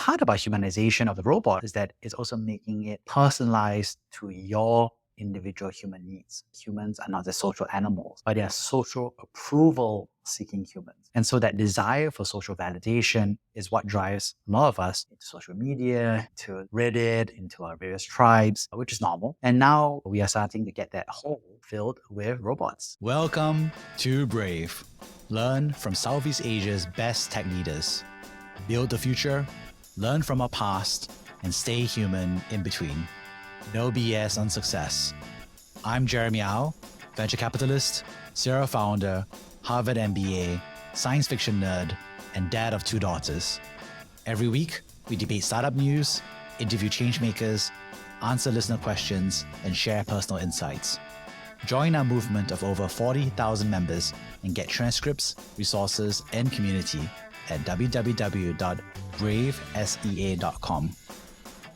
part about humanization of the robot is that it's also making it personalized to your individual human needs. Humans are not just social animals, but they are social approval seeking humans. And so that desire for social validation is what drives a lot of us into social media, to Reddit, into our various tribes, which is normal. And now we are starting to get that hole filled with robots. Welcome to Brave. Learn from Southeast Asia's best tech leaders. Build the future, learn from our past, and stay human in between. No BS on success. I'm Jeremy Au, venture capitalist, serial founder, Harvard MBA, science fiction nerd, and dad of 2 daughters. Every week, we debate startup news, interview changemakers, answer listener questions, and share personal insights. Join our movement of over 40,000 members and get transcripts, resources, and community at www.bravesea.com.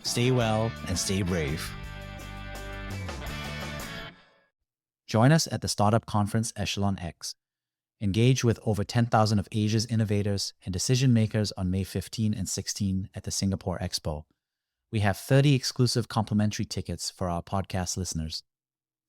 Stay well and stay brave. Join us at the Startup Conference Echelon X. Engage with over 10,000 of Asia's innovators and decision makers on May 15 and 16 at the Singapore Expo. We have 30 exclusive complimentary tickets for our podcast listeners.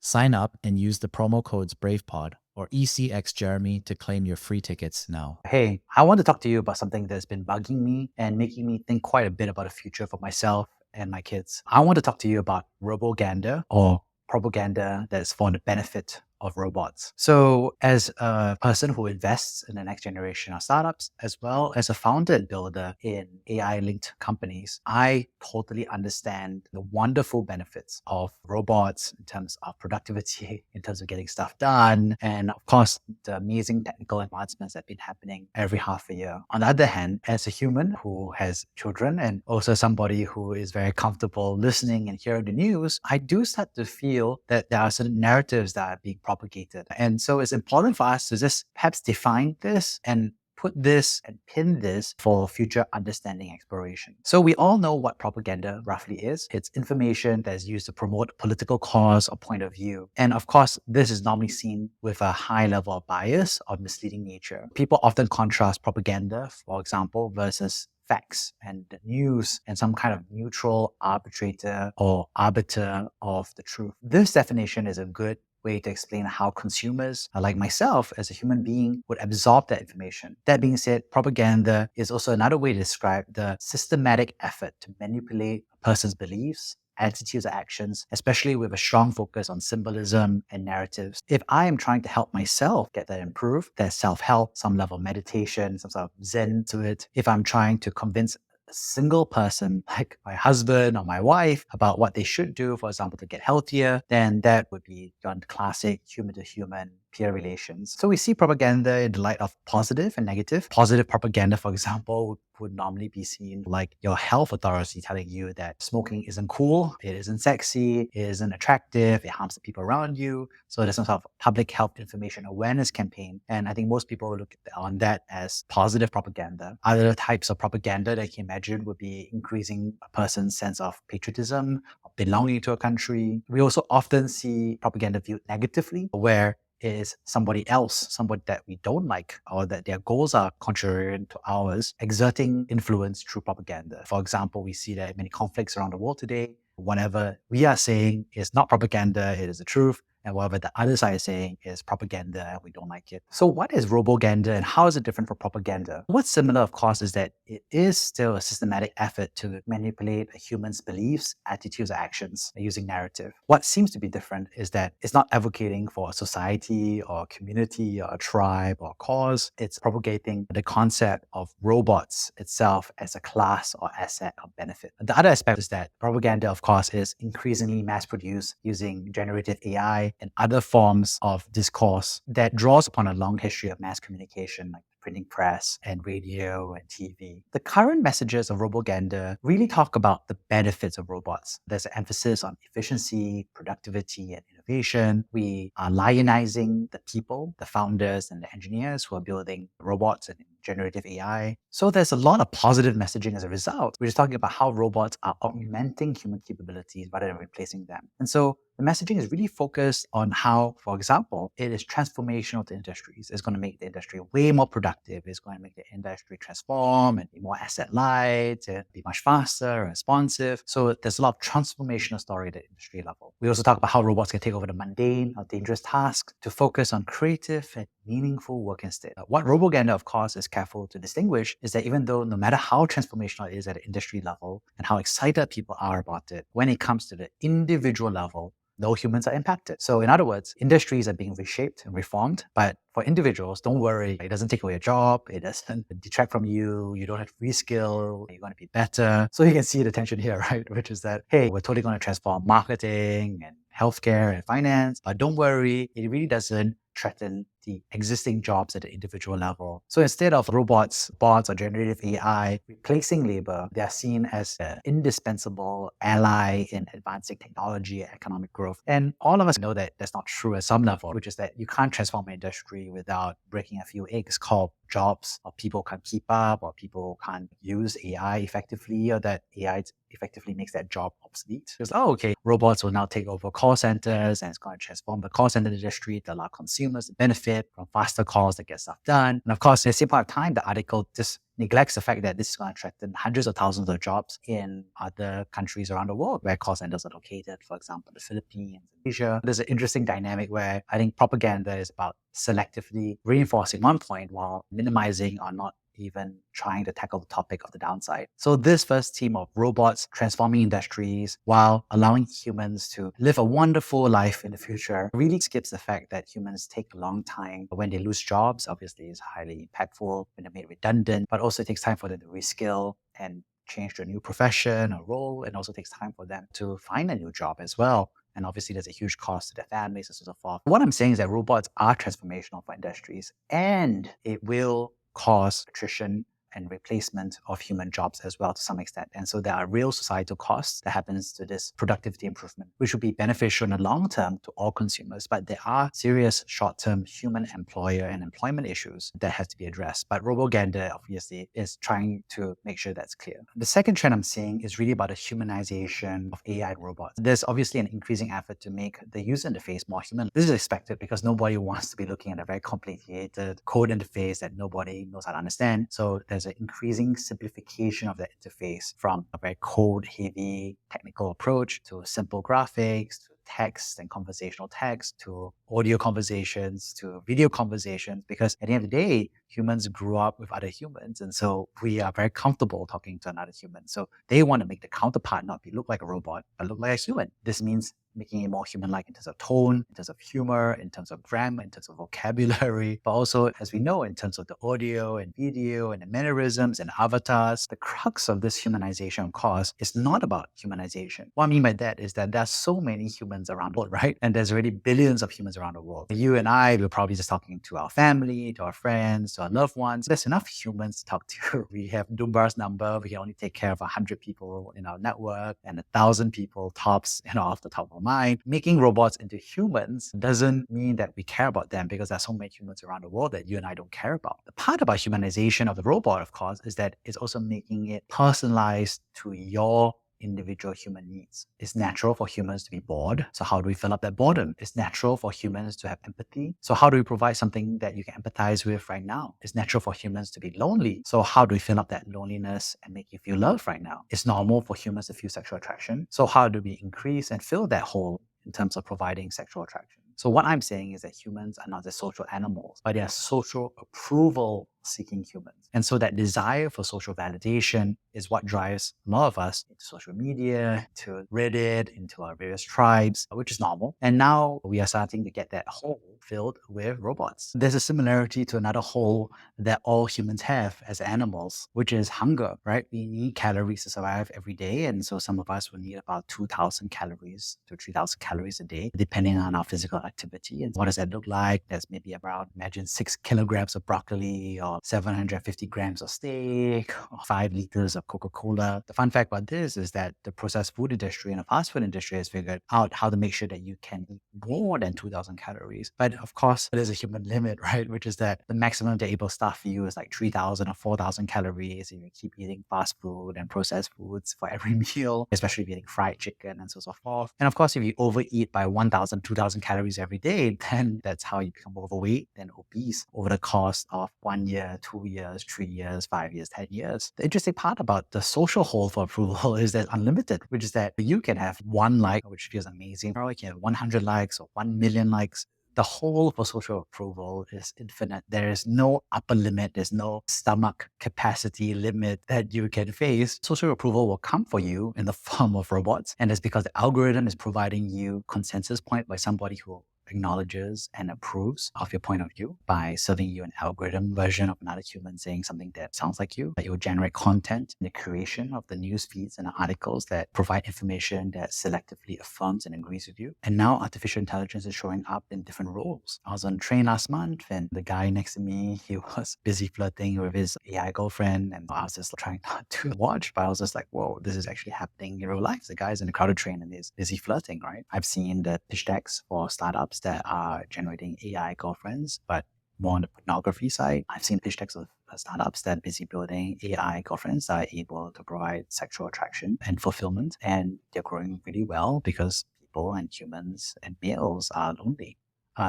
Sign up and use the promo codes BravePod or ECXJeremy to claim your free tickets now. Hey, I want to talk to you about something that's been bugging me and making me think quite a bit about the future for myself and my kids. I want to talk to you about Roboganda, or propaganda that's for the benefit of robots. So as a person who invests in the next generation of startups, as well as a founder and builder in AI-linked companies, I totally understand the wonderful benefits of robots in terms of productivity, in terms of getting stuff done, and of course, the amazing technical advancements that have been happening every half a year. On the other hand, as a human who has children and also somebody who is very comfortable listening and hearing the news, I do start to feel that there are certain narratives that are being propagated. And so it's important for us to just perhaps define this and put this and pin this for future understanding exploration. So we all know what propaganda roughly is. It's information that is used to promote a political cause or point of view. And of course, this is normally seen with a high level of bias or misleading nature. People often contrast propaganda, for example, versus facts and the news and some kind of neutral arbitrator or arbiter of the truth. This definition is a good way to explain how consumers, like myself as a human being, would absorb that information. That being said, propaganda is also another way to describe the systematic effort to manipulate a person's beliefs, attitudes, or actions, especially with a strong focus on symbolism and narratives. If I am trying to help myself get that improved, there's self-help, some level of meditation, some sort of zen to it. If I'm trying to convince a single person, like my husband or my wife, about what they should do, for example, to get healthier, then that would be on classic human-to-human peer relations. So we see propaganda in the light of positive and negative. Positive propaganda, for example, would normally be seen like your health authority telling you that smoking isn't cool, it isn't sexy, it isn't attractive, it harms the people around you. So there's some sort of public health information awareness campaign. And I think most people will look on that as positive propaganda. Other types of propaganda that you can imagine would be increasing a person's sense of patriotism, of belonging to a country. We also often see propaganda viewed negatively, where is somebody else, somebody that we don't like, or that their goals are contrarian to ours, exerting influence through propaganda. For example, we see that many conflicts around the world today, whatever we are saying is not propaganda, it is the truth. And whatever the other side is saying is propaganda and we don't like it. So what is Roboganda and how is it different from propaganda? What's similar, of course, is that it is still a systematic effort to manipulate a human's beliefs, attitudes, or actions using narrative. What seems to be different is that it's not advocating for a society or a community or a tribe or a cause. It's propagating the concept of robots itself as a class or asset or benefit. The other aspect is that propaganda, of course, is increasingly mass-produced using generative AI and other forms of discourse that draws upon a long history of mass communication, like printing press and radio and TV. The current messages of Roboganda really talk about the benefits of robots. There's an emphasis on efficiency, productivity, and innovation. We are lionizing the people, the founders and the engineers who are building robots and generative AI. So there's a lot of positive messaging as a result. We're just talking about how robots are augmenting human capabilities rather than replacing them. And so the messaging is really focused on how, for example, it is transformational to industries. It's going to make the industry way more productive. It's going to make the industry transform and be more asset light, and be much faster, responsive. So there's a lot of transformational story at the industry level. We also talk about how robots can take over the mundane or dangerous tasks to focus on creative and meaningful work instead. What Roboganda, of course, is careful to distinguish is that even though no matter how transformational it is at the industry level and how excited people are about it, when it comes to the individual level, no humans are impacted. So in other words, industries are being reshaped and reformed, but for individuals, don't worry, it doesn't take away your job, it doesn't detract from you, you don't have to reskill, you're going to be better. So you can see the tension here, right? Which is that, hey, we're totally going to transform marketing and healthcare and finance, but don't worry, it really doesn't threaten the existing jobs at the individual level. So instead of robots, bots, or generative AI replacing labor, they are seen as an indispensable ally in advancing technology and economic growth. And all of us know that that's not true at some level, which is that you can't transform an industry without breaking a few eggs called jobs, or people can't keep up, or people can't use AI effectively, or that AI effectively makes that job obsolete. Because, oh, okay, robots will now take over call centers and it's going to transform the call center industry to allow consumers to benefit from faster calls that get stuff done. And of course, at the same point of time, the article just neglects the fact that this is going to threaten hundreds of thousands of jobs in other countries around the world where call centers are located, for example, the Philippines, Asia. There's an interesting dynamic where I think propaganda is about selectively reinforcing one point while minimizing or not even trying to tackle the topic of the downside. So this first theme of robots transforming industries while allowing humans to live a wonderful life in the future really skips the fact that humans take a long time. When they lose jobs, obviously it's highly impactful when they're made redundant, but also it takes time for them to reskill and change to a new profession or role, and also takes time for them to find a new job as well. And obviously, there's a huge cost to their families and so forth. What I'm saying is that robots are transformational for industries, and it will cause attrition and replacement of human jobs as well to some extent. And so there are real societal costs that happens to this productivity improvement, which would be beneficial in the long term to all consumers. But there are serious short-term human employer and employment issues that have to be addressed. But Roboganda obviously is trying to make sure that's clear. The second trend I'm seeing is really about the humanization of AI and robots. There's obviously an increasing effort to make the user interface more human. This is expected because nobody wants to be looking at a very complicated code interface that nobody knows how to understand. So there's an increasing simplification of that interface from a very code-heavy technical approach to simple graphics, to text and conversational text, to audio conversations, to video conversations, because at the end of the day, humans grew up with other humans. And so we are very comfortable talking to another human. So they want to make the counterpart not look like a robot, but look like a human. This means making it more human-like in terms of tone, in terms of humor, in terms of grammar, in terms of vocabulary, but also, as we know, in terms of the audio and video and the mannerisms and avatars. The crux of this humanization, of course, is not about humanization. What I mean by that is that there's so many humans around the world, right? And there's already billions of humans around the world. You and I, we're probably just talking to our family, to our friends, to our loved ones. There's enough humans to talk to. We have Dunbar's number. We can only take care of 100 people in our network and 1,000 people tops, off the top of our mind. Making robots into humans doesn't mean that we care about them, because there's so many humans around the world that you and I don't care about. The part about humanization of the robot, of course, is that it's also making it personalized to your individual human needs. It's natural for humans to be bored. So how do we fill up that boredom? It's natural for humans to have empathy. So how do we provide something that you can empathize with right now? It's natural for humans to be lonely. So how do we fill up that loneliness and make you feel loved right now? It's normal for humans to feel sexual attraction. So how do we increase and fill that hole in terms of providing sexual attraction? So what I'm saying is that humans are not just social animals, but they are social approval seeking humans. And so that desire for social validation is what drives a lot of us into social media, to Reddit, into our various tribes, which is normal. And now we are starting to get that hole filled with robots. There's a similarity to another hole that all humans have as animals, which is hunger, right? We need calories to survive every day. And so some of us will need about 2,000 calories to 3,000 calories a day, depending on our physical activity. And what does that look like? There's maybe around, imagine 6 kilograms of broccoli or or 750 grams of steak or 5 liters of Coca-Cola. The fun fact about this is that the processed food industry and the fast food industry has figured out how to make sure that you can eat more than 2,000 calories. But of course, there's a human limit, right? Which is that the maximum they're able to stuff you is like 3,000 or 4,000 calories if you keep eating fast food and processed foods for every meal, especially if you're eating fried chicken and so forth. And of course, if you overeat by 1,000, 2,000 calories every day, then that's how you become overweight and obese over the course of 1 year, 2 years, 3 years, 5 years, 10 years. The interesting part about the social hold for approval is that unlimited, which is that you can have one like, which feels amazing, or you can have 100 likes or 1 million likes. The whole for social approval is infinite. There is no upper limit. There's no stomach capacity limit that you can face. Social approval will come for you in the form of robots. And it's because the algorithm is providing you consensus point by somebody who acknowledges and approves of your point of view by serving you an algorithm version of another human saying something that sounds like you. It will generate content in the creation of the news feeds and the articles that provide information that selectively affirms and agrees with you. And now artificial intelligence is showing up in different roles. I was on a train last month and the guy next to me, he was busy flirting with his AI girlfriend, and I was just trying not to watch, but I was just like, whoa, this is actually happening in real life. The guy's in a crowded train and is busy flirting, right? I've seen the pitch decks for startups that are generating AI girlfriends, but more on the pornography side. I've seen pitch decks of startups that are busy building AI girlfriends that are able to provide sexual attraction and fulfillment, and they're growing really well because people and humans and males are lonely.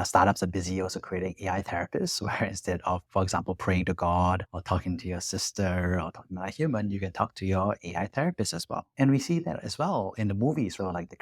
Startups are busy also creating AI therapists where instead of, for example, praying to God or talking to your sister or talking to a human, you can talk to your AI therapist as well. And we see that as well in the movies where like the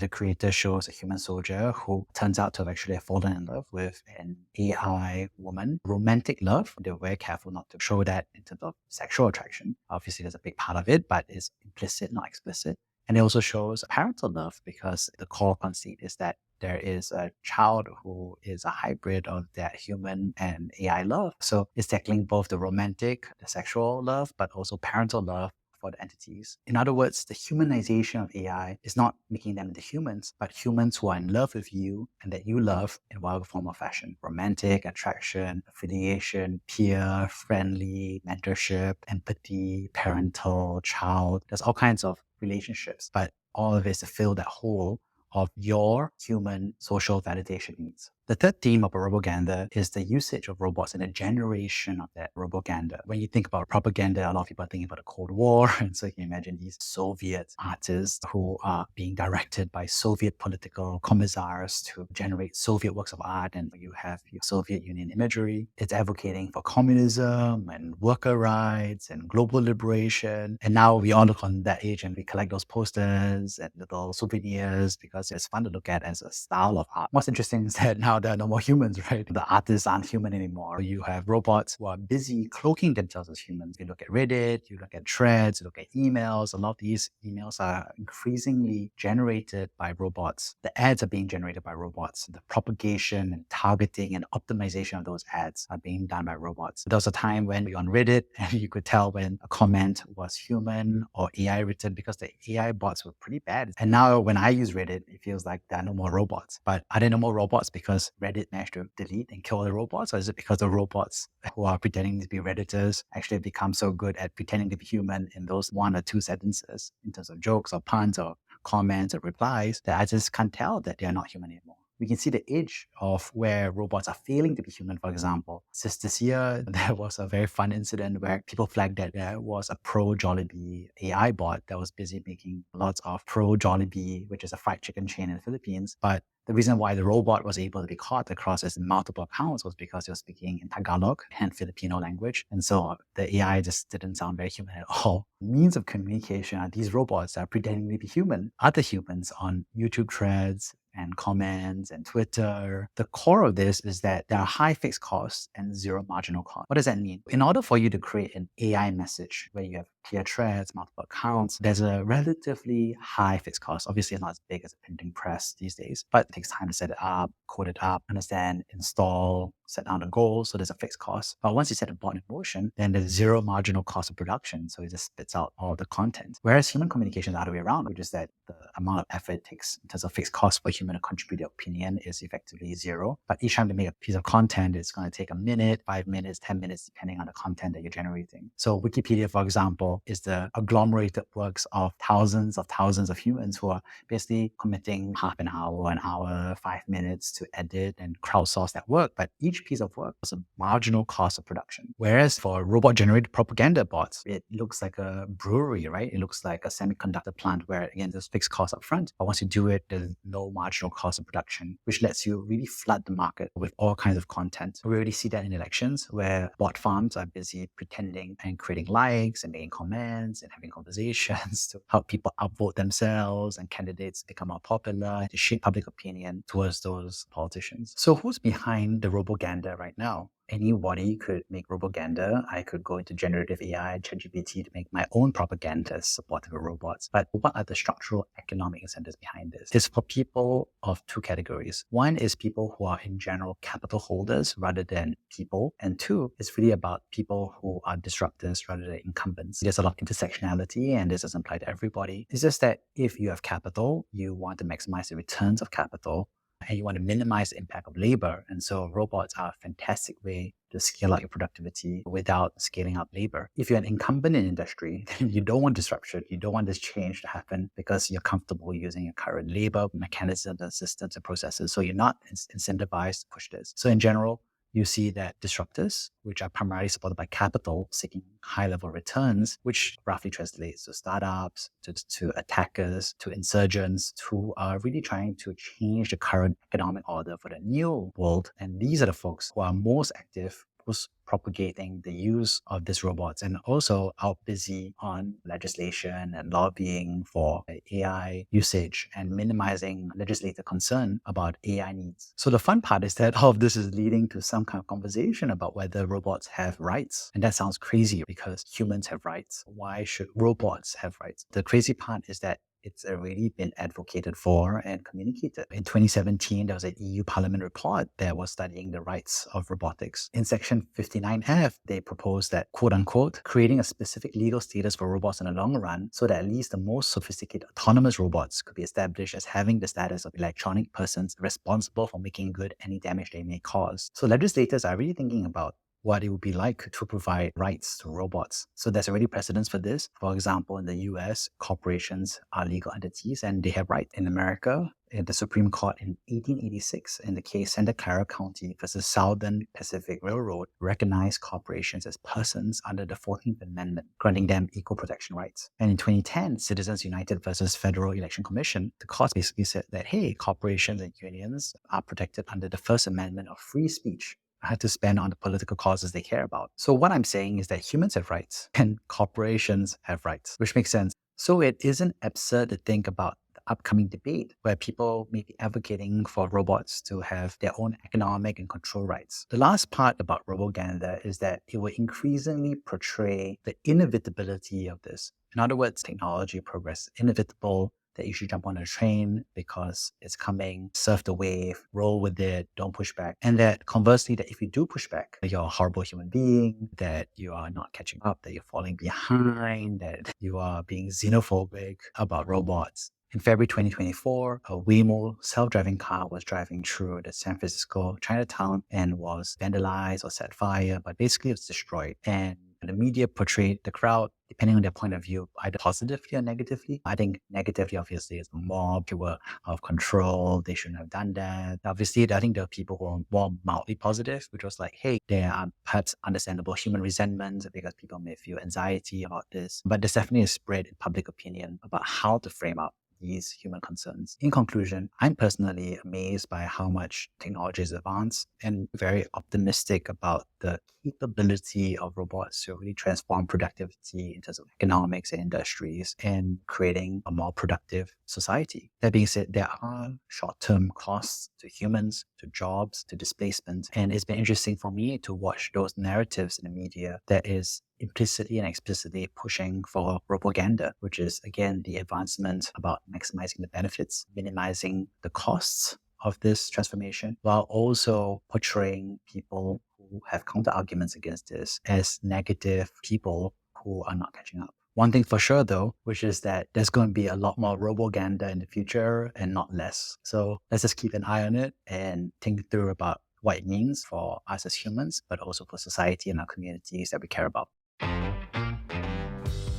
creator shows a human soldier who turns out to have actually fallen in love with an AI woman. Romantic love, they're very careful not to show that in terms of sexual attraction. Obviously, there's a big part of it, but it's implicit, not explicit. And it also shows parental love because the core conceit is that there is a child who is a hybrid of that human and AI love. So it's tackling both the romantic, the sexual love, but also parental love for the entities. In other words, the humanization of AI is not making them into humans, but humans who are in love with you and that you love in whatever form or fashion. Romantic, attraction, affiliation, peer, friendly, mentorship, empathy, parental, child. There's all kinds of relationships, but all of it is to fill that hole of your human social validation needs. The third theme of Roboganda is the usage of robots and the generation of that Roboganda. When you think about propaganda, a lot of people are thinking about the Cold War. And so you can imagine these Soviet artists who are being directed by Soviet political commissars to generate Soviet works of art. And you have your Soviet Union imagery. It's advocating for communism and worker rights and global liberation. And now we all look on that age and we collect those posters and little souvenirs because it's fun to look at as a style of art. What's interesting is that now there are no more humans, right? The artists aren't human anymore. You have robots who are busy cloaking themselves as humans. You look at Reddit, you look at threads, you look at emails. A lot of these emails are increasingly generated by robots. The ads are being generated by robots. The propagation and targeting and optimization of those ads are being done by robots. There was a time when you're on Reddit and you could tell when a comment was human or AI written because the AI bots were pretty bad. And now when I use Reddit, it feels like there are no more robots. But are there no more robots because Reddit managed to delete and kill the robots? Or is it because the robots who are pretending to be Redditors actually become so good at pretending to be human in those 1 or 2 sentences in terms of jokes or puns or comments or replies that I just can't tell that they are not human anymore? We can see the edge of where robots are failing to be human, for example. Just this year, there was a very fun incident where people flagged that there was a pro-Jollibee AI bot that was busy making lots of pro-Jollibee, which is a fried chicken chain in the Philippines. But the reason why the robot was able to be caught across its multiple accounts was because it was speaking in Tagalog and Filipino language. And so the AI just didn't sound very human at all. Means of communication are these robots that are pretending to be human, other humans on YouTube threads, and comments and Twitter. The core of this is that there are high fixed costs and zero marginal cost. What does that mean? In order for you to create an AI message where you have multiple threads, multiple accounts, there's a relatively high fixed cost. Obviously, not as big as a printing press these days, but it takes time to set it up, code it up, understand, install, set down the goals. So there's a fixed cost. But once you set a bot in motion, then there's zero marginal cost of production. So it just spits out all the content. Whereas human communication is the other way around, which is that the amount of effort it takes in terms of fixed cost for a human to contribute their opinion is effectively zero. But each time they make a piece of content, it's going to take a minute, 5 minutes, 10 minutes, depending on the content that you're generating. So Wikipedia, for example, is the agglomerated works of thousands of humans who are basically committing half an hour, 5 minutes to edit and crowdsource that work. But each piece of work was a marginal cost of production. Whereas for robot-generated propaganda bots, it looks like a brewery, right? It looks like a semiconductor plant where, again, there's fixed costs up front. But once you do it, there's no marginal cost of production, which lets you really flood the market with all kinds of content. We already see that in elections where bot farms are busy pretending and creating likes and making comments and having conversations to help people upvote themselves and candidates become more popular to shape public opinion towards those politicians. So who's behind the Roboganda right now? Anybody could make Roboganda. I could go into generative AI, ChatGPT to make my own propaganda supporting robots. But what are the structural economic incentives behind this? It's for people of two categories. One is people who are in general capital holders rather than people. And two, it's really about people who are disruptors rather than incumbents. There's a lot of intersectionality and this doesn't apply to everybody. It's just that if you have capital, you want to maximize the returns of capital and you want to minimize the impact of labor. And so robots are a fantastic way to scale out your productivity without scaling up labor. If you're an incumbent in industry, then you don't want disruption. You don't want this change to happen because you're comfortable using your current labor mechanisms and systems and processes. So you're not incentivized to push this. So in general, you see that disruptors, which are primarily supported by capital, seeking high-level returns, which roughly translates to startups, to attackers, to insurgents who are really trying to change the current economic order for the new world. And these are the folks who are most active, most propagating the use of these robots and also out busy on legislation and lobbying for AI usage and minimizing legislative concern about AI needs. So the fun part is that all of this is leading to some kind of conversation about whether robots have rights. And that sounds crazy because humans have rights. Why should robots have rights? The crazy part is that it's already been advocated for and communicated. In 2017, there was an EU Parliament report that was studying the rights of robotics. In section 59F, they proposed that, quote unquote, creating a specific legal status for robots in the long run so that at least the most sophisticated autonomous robots could be established as having the status of electronic persons responsible for making good any damage they may cause. So legislators are really thinking about what it would be like to provide rights to robots. So there's already precedence for this. For example, in the US, corporations are legal entities and they have rights. In America, in the Supreme Court in 1886, in the case Santa Clara County versus Southern Pacific Railroad, recognized corporations as persons under the 14th Amendment, granting them equal protection rights. And in 2010, Citizens United versus Federal Election Commission, the court basically said that, hey, corporations and unions are protected under the First Amendment of free speech. Had to spend on the political causes they care about. So what I'm saying is that humans have rights and corporations have rights, which makes sense. So it isn't absurd to think about the upcoming debate where people may be advocating for robots to have their own economic and control rights. The last part about Roboganda is that it will increasingly portray the inevitability of this. In other words, technology progress is inevitable, that you should jump on a train because it's coming, surf the wave, roll with it, don't push back. And that conversely, that if you do push back, you're a horrible human being, that you are not catching up, that you're falling behind, that you are being xenophobic about robots. In February 2024, a Waymo self-driving car was driving through the San Francisco Chinatown and was vandalized or set fire, but basically it was destroyed. And the media portrayed the crowd, depending on their point of view, either positively or negatively. I think negatively, obviously, is the mob. They were out of control. They shouldn't have done that. Obviously, I think there are people who are more mildly positive, which was like, hey, there are perhaps understandable human resentment because people may feel anxiety about this. But there's definitely a spread in public opinion about how to frame up these human concerns. In conclusion, I'm personally amazed by how much technology is advanced and very optimistic about the capability of robots to really transform productivity in terms of economics and industries and creating a more productive society. That being said, there are short-term costs to humans, to jobs, to displacement. And it's been interesting for me to watch those narratives in the media that is implicitly and explicitly pushing for propaganda, which is, again, the advancement about maximizing the benefits, minimizing the costs of this transformation, while also portraying people who have counter arguments against this as negative people who are not catching up. One thing for sure, though, which is that there's going to be a lot more Roboganda in the future and not less. So let's just keep an eye on it and think through about what it means for us as humans, but also for society and our communities that we care about.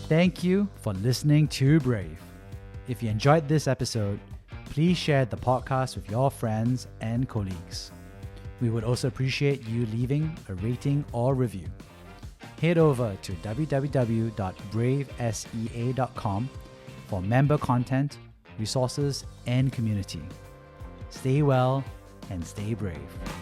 Thank you for listening to Brave. If you enjoyed this episode, please share the podcast with your friends and colleagues. We would also appreciate you leaving a rating or review. Head over to www.bravesea.com for member content, resources, and community. Stay well and stay brave.